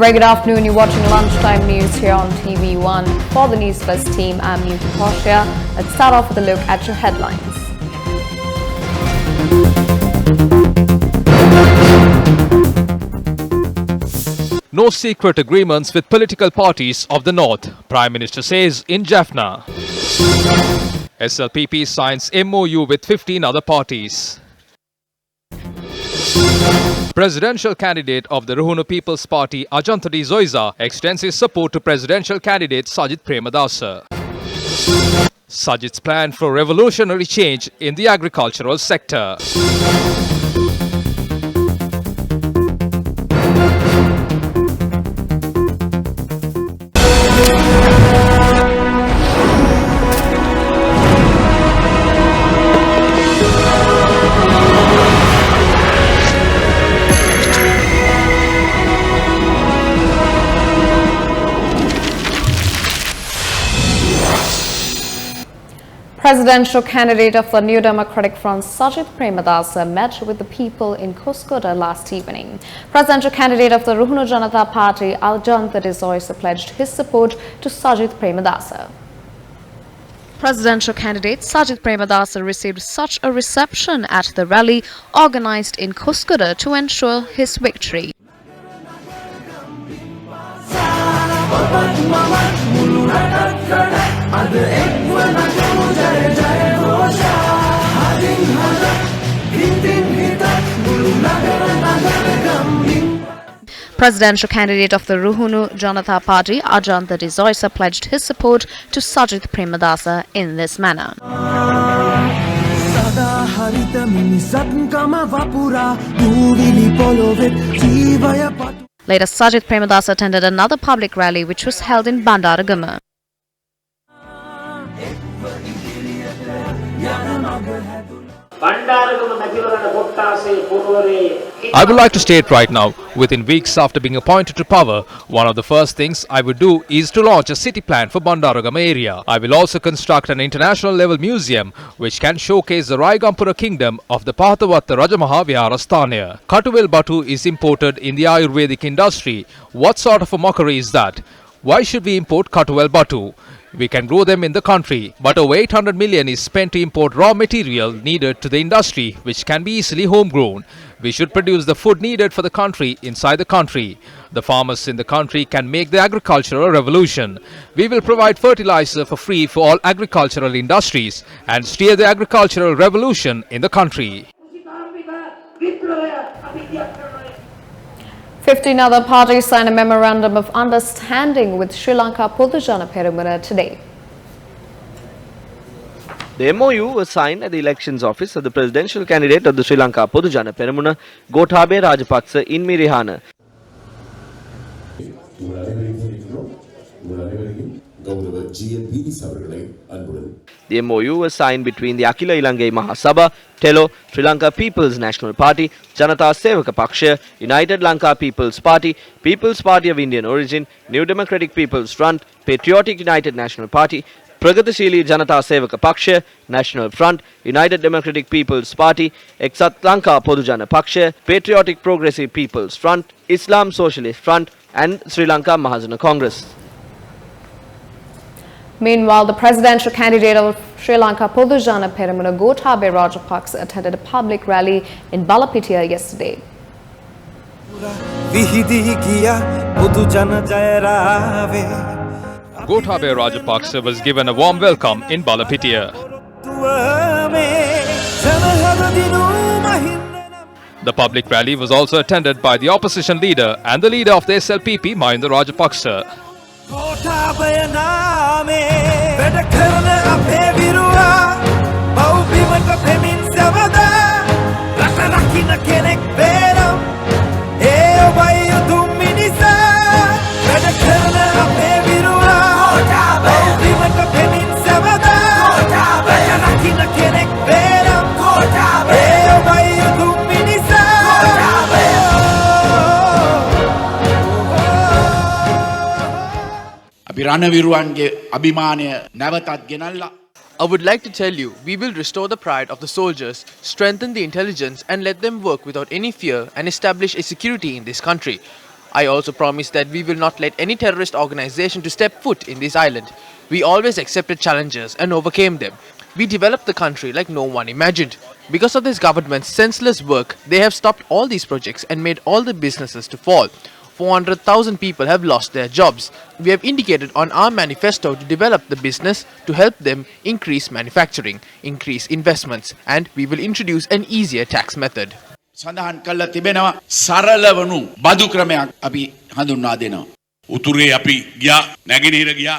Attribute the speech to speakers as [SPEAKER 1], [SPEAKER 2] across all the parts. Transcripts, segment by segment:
[SPEAKER 1] very good afternoon. You're watching Lunchtime News here on TV1. For the Newsfirst team, I'm Newsfirst.lk. Let's start off with a look at your headlines.
[SPEAKER 2] No secret agreements with political parties of the North, Prime Minister says in Jaffna. SLPP signs MOU with 15 other parties. Presidential candidate of the Ruhunu People's Party, Ajantadi Zoiza, extends his support to presidential candidate Sajid Premadasa. Sajid's plan for revolutionary change in the agricultural sector.
[SPEAKER 1] Presidential candidate of the New Democratic Front, Sajid Premadasa, met with the people in Koskoda last evening. Presidential candidate of the Ruhunu Janata Party, Ajantadi Zoiza, pledged his support to Sajid Premadasa. Presidential candidate Sajid Premadasa received such a reception at the rally organized in Koskoda to ensure his victory. Presidential candidate of the Ruhunu Janata Party, Ajantadi Zoiza, pledged his support to Sajid Premadasa in this manner. Later, Sajid Premadasa attended another public rally which was held in Bandaragama.
[SPEAKER 2] I would like to state right now, within weeks after being appointed to power, one of the first things I would do is to launch a city plan for Bandaragama area. I will also construct an international level museum which can showcase the Raigampura kingdom of the Pahatavatta Rajamaha Viharasthanaya. Katuvel Batu is imported in the Ayurvedic industry. What sort of a mockery is that? Why should we import Katuvel Batu? We can grow them in the country, but over 800 million is spent to import raw material needed to the industry, which can be easily homegrown. We should produce the food needed for the country inside the country. The farmers in the country can make the agricultural revolution. We will provide fertilizer for free for all agricultural industries and steer the agricultural revolution in the country.
[SPEAKER 1] 15 other parties signed a memorandum of understanding with Sri Lanka Podujana Peramuna today.
[SPEAKER 3] The MOU was signed at the elections office of the presidential candidate of the Sri Lanka Podujana Peramuna, Gotabaya Rajapaksa in Mirihana. The MOU was signed between the Akila Ilangai Mahasabha, TELO, Sri Lanka People's National Party, Janata Sevaka Paksha, United Lanka People's Party, People's Party of Indian Origin, New Democratic People's Front, Patriotic United National Party, Pragatashili Janata Sevaka Paksha, National Front, United Democratic People's Party, Eksat Lanka Podujana Paksha, Patriotic Progressive People's Front, Islam Socialist Front and Sri Lanka Mahajana Congress.
[SPEAKER 1] Meanwhile, the presidential candidate of Sri Lanka Podujana Peramuna, Gotabaya Rajapaksa, attended a public rally in Balapitiya yesterday.
[SPEAKER 2] Gotabaya Rajapaksa was given a warm welcome in Balapitiya. The public rally was also attended by the opposition leader and the leader of the SLPP, Mahinda Rajapaksa.
[SPEAKER 4] I would like to tell you, we will restore the pride of the soldiers, strengthen the intelligence and let them work without any fear and establish a security in this country. I also promised that we will not let any terrorist organization to step foot in this island. We always accepted challenges and overcame them. We developed the country like no one imagined. Because of this government's senseless work, they have stopped all these projects and made all the businesses to fall. 400,000 people have lost their jobs. We have indicated on our manifesto to develop the business to help them increase manufacturing, increase investments, and we will introduce an easier tax method.
[SPEAKER 5] සඳහන් කළා තිබෙනවා සරල වනු බදු ක්‍රමයක් අපි හඳුන්වා දෙනවා. උතුරේ අපි ගියා නැගෙනහිර ගියා.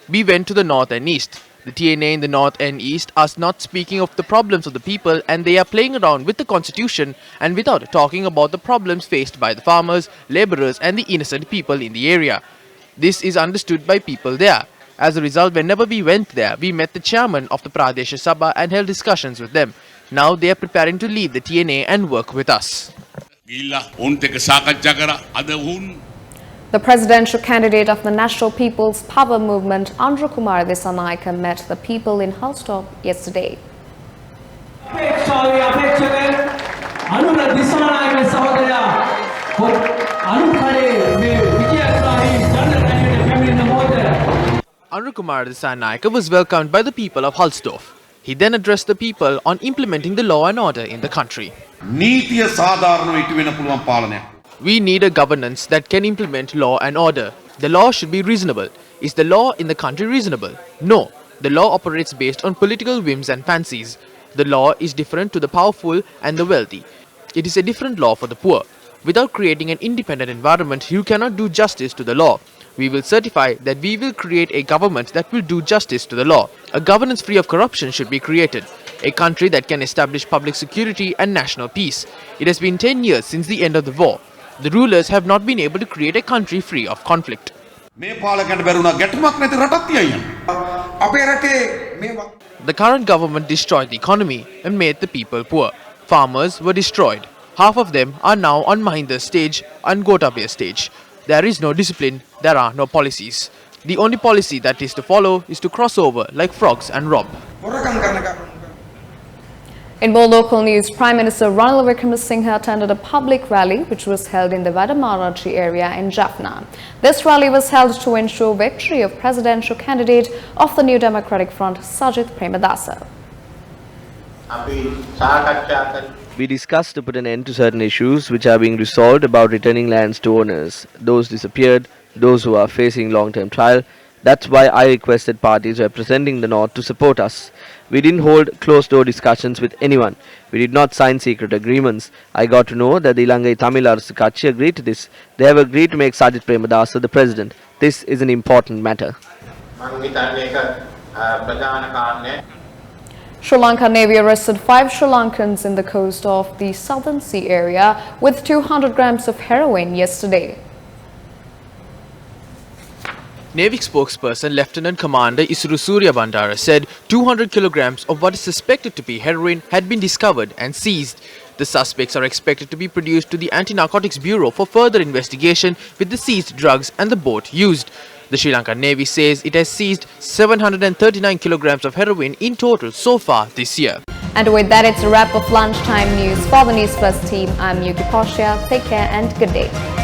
[SPEAKER 4] We went to the north and east. The TNA in the north and east are not speaking of the problems of the people, and they are playing around with the constitution and without talking about the problems faced by the farmers, laborers and the innocent people in the area. This is understood by people there. As a result, whenever we went there, we met the chairman of the Pradesh Sabha and held discussions with them. Now they are preparing to leave the TNA and work with us.
[SPEAKER 1] The presidential candidate of the National People's Power Movement, Kumar Dissanayake, met the people in Halstop yesterday.
[SPEAKER 4] Kumar Dissanayake was welcomed by the people of Halsdorf. He then addressed the people on implementing the law and order in the country. We need a governance that can implement law and order. The law should be reasonable. Is the law in the country reasonable? No. The law operates based on political whims and fancies. The law is different to the powerful and the wealthy. It is a different law for the poor. Without creating an independent environment, you cannot do justice to the law. We will certify that we will create a government that will do justice to the law. A governance free of corruption should be created. A country that can establish public security and national peace. It has been 10 years since the end of the war. The rulers have not been able to create a country free of conflict. The current government destroyed the economy and made the people poor. Farmers were destroyed. Half of them are now on Mahinda's stage and Gotabaya stage. There is no discipline, there are no policies. The only policy that is to follow is to cross over like frogs and rob.
[SPEAKER 1] In more local news, Prime Minister Ranil Wickremesinghe attended a public rally which was held in the Vadamarachi area in Jaffna. This rally was held to ensure victory of presidential candidate of the New Democratic Front, Sajid Premadasa.
[SPEAKER 3] We discussed to put an end to certain issues which are being resolved about returning lands to owners, those disappeared, those who are facing long-term trial. That's why I requested parties representing the North to support us. We didn't hold closed-door discussions with anyone. We did not sign secret agreements. I got to know that the Ilangai Tamil Arasu Katchi agreed to this. They have agreed to make Sajid Premadasa the president. This is an important matter.
[SPEAKER 1] Sri Lanka Navy arrested 5 Sri Lankans in the coast of the Southern Sea area with 200 grams of heroin yesterday.
[SPEAKER 4] Navy spokesperson Lieutenant Commander Isuru Surya Bandara said 200 kilograms of what is suspected to be heroin had been discovered and seized. The suspects are expected to be produced to the Anti-Narcotics Bureau for further investigation with the seized drugs and the boat used. The Sri Lankan Navy says it has seized 739 kilograms of heroin in total so far this year.
[SPEAKER 1] And with that, it's a wrap of lunchtime news. For the Newsfirst team, I'm Yuki Poshia. Take care and good day.